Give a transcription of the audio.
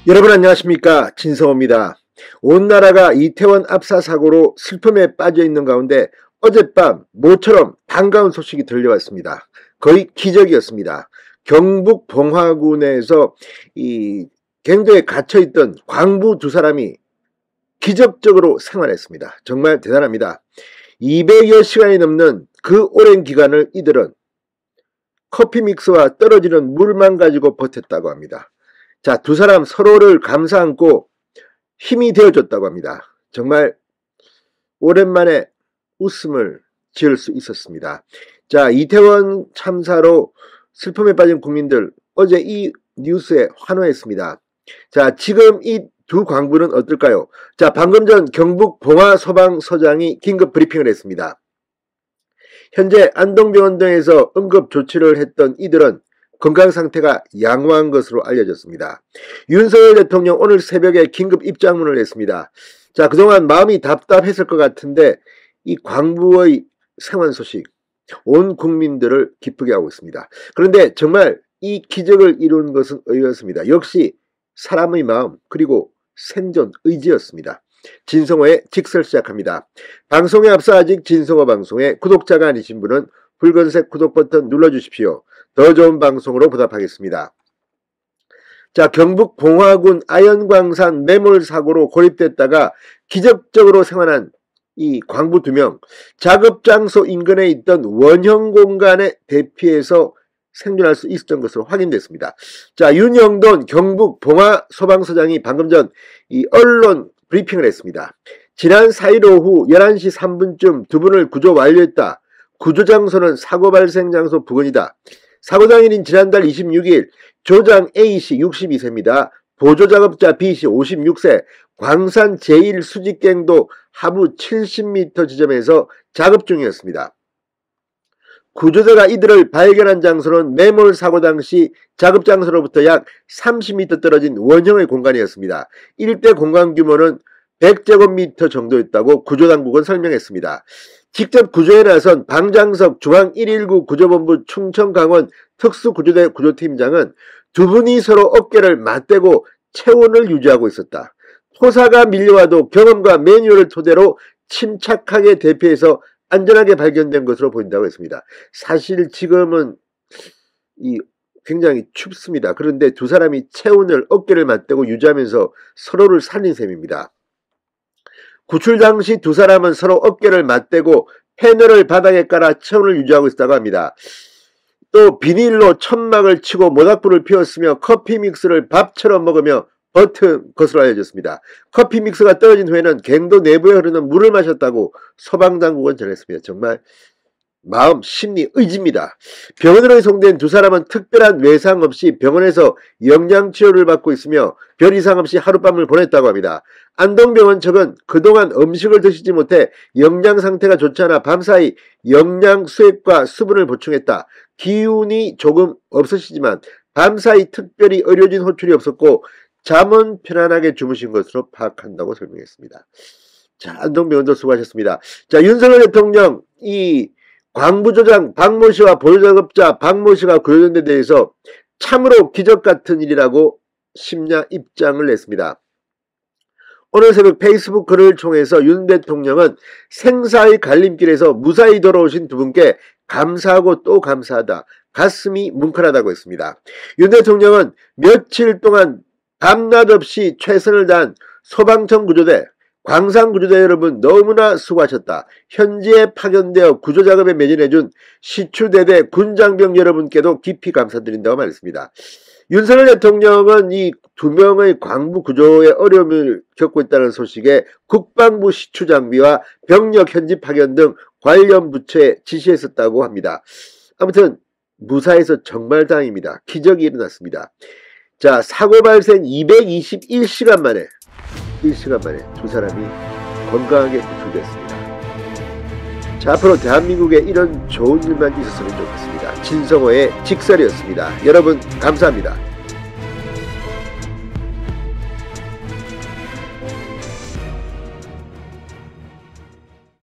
여러분 안녕하십니까, 진성호입니다. 온 나라가 이태원 압사 사고로 슬픔에 빠져 있는 가운데 어젯밤 모처럼 반가운 소식이 들려왔습니다. 거의 기적이었습니다. 경북 봉화군에서 이 갱도에 갇혀있던 광부 두 사람이 기적적으로 생활했습니다. 정말 대단합니다. 200여 시간이 넘는 그 오랜 기간을 이들은 커피 믹스와 떨어지는 물만 가지고 버텼다고 합니다. 자, 두 사람 서로를 감싸 안고 힘이 되어줬다고 합니다. 정말 오랜만에 웃음을 지을 수 있었습니다. 자, 이태원 참사로 슬픔에 빠진 국민들, 어제 이 뉴스에 환호했습니다. 자, 지금 이 두 광부는 어떨까요? 자, 방금 전 경북 봉화소방서장이 긴급 브리핑을 했습니다. 현재 안동병원 등에서 응급 조치를 했던 이들은 건강 상태가 양호한 것으로 알려졌습니다. 윤석열 대통령 오늘 새벽에 긴급 입장문을 냈습니다. 자, 그동안 마음이 답답했을 것 같은데 이 광부의 생환 소식 온 국민들을 기쁘게 하고 있습니다. 그런데 정말 이 기적을 이룬 것은 의외였습니다. 역시 사람의 마음 그리고 생존 의지였습니다. 진성호의 직설 시작합니다. 방송에 앞서 아직 진성호 방송에 구독자가 아니신 분은 붉은색 구독 버튼 눌러주십시오. 더 좋은 방송으로 보답하겠습니다. 자, 경북 봉화군 아연광산 매몰 사고로 고립됐다가 기적적으로 생환한 이 광부 2명, 작업장소 인근에 있던 원형 공간에 대피해서 생존할 수 있었던 것으로 확인됐습니다. 자, 윤영돈 경북 봉화소방서장이 방금 전 이 언론 브리핑을 했습니다. 지난 4일 오후 11시 3분쯤 두 분을 구조 완료했다. 구조 장소는 사고 발생 장소 부근이다. 사고 당일인 지난달 26일 조장 A씨 62세입니다. 보조작업자 B씨 56세 광산 제1수직갱도 하부 70m 지점에서 작업 중이었습니다. 구조대가 이들을 발견한 장소는 매몰 사고 당시 작업 장소로부터 약 30m 떨어진 원형의 공간이었습니다. 일대 공간 규모는 100제곱미터 정도였다고 구조당국은 설명했습니다. 직접 구조에 나선 방장석 중앙 119 구조본부 충청강원 특수구조대 구조팀장은 두 분이 서로 어깨를 맞대고 체온을 유지하고 있었다. 토사가 밀려와도 경험과 매뉴얼을 토대로 침착하게 대피해서 안전하게 발견된 것으로 보인다고 했습니다. 사실 지금은 굉장히 춥습니다. 그런데 두 사람이 체온을 어깨를 맞대고 유지하면서 서로를 살린 셈입니다. 구출 당시 두 사람은 서로 어깨를 맞대고 패널을 바닥에 깔아 체온을 유지하고 있었다고 합니다. 또 비닐로 천막을 치고 모닥불을 피웠으며 커피 믹스를 밥처럼 먹으며 버튼 것으로 알려졌습니다. 커피 믹스가 떨어진 후에는 갱도 내부에 흐르는 물을 마셨다고 소방당국은 전했습니다. 정말 마음, 심리, 의지입니다. 병원으로 이송된 두 사람은 특별한 외상 없이 병원에서 영양치료를 받고 있으며 별 이상 없이 하룻밤을 보냈다고 합니다. 안동병원 측은 그동안 음식을 드시지 못해 영양 상태가 좋지 않아 밤사이 영양 수액과 수분을 보충했다. 기운이 조금 없으시지만 밤사이 특별히 의료진 호출이 없었고 잠은 편안하게 주무신 것으로 파악한다고 설명했습니다. 자, 안동병원도 수고하셨습니다. 자, 윤석열 대통령 이 광부조장 박모 씨와 보조작업자 박모 씨가 구조된 데 대해서 참으로 기적 같은 일이라고 심야 입장을 냈습니다. 오늘 새벽 페이스북 글을 통해서 윤 대통령은 생사의 갈림길에서 무사히 돌아오신 두 분께 감사하고 또 감사하다. 가슴이 뭉클하다고 했습니다. 윤 대통령은 며칠 동안 밤낮 없이 최선을 다한 소방청 구조대, 광산구조대 여러분 너무나 수고하셨다. 현지에 파견되어 구조작업에 매진해준 시추대대 군장병 여러분께도 깊이 감사드린다고 말했습니다. 윤석열 대통령은 이 2명의 광부 구조에 어려움을 겪고 있다는 소식에 국방부 시추장비와 병력 현지 파견 등 관련 부처에 지시했었다고 합니다. 아무튼 무사해서 정말 다행입니다. 기적이 일어났습니다. 자, 사고 발생 221시간 만에 두 사람이 건강하게 구출됐습니다. 자, 앞으로 대한민국에 이런 좋은 일만 있었으면 좋겠습니다. 진성호의 직설이었습니다. 여러분 감사합니다.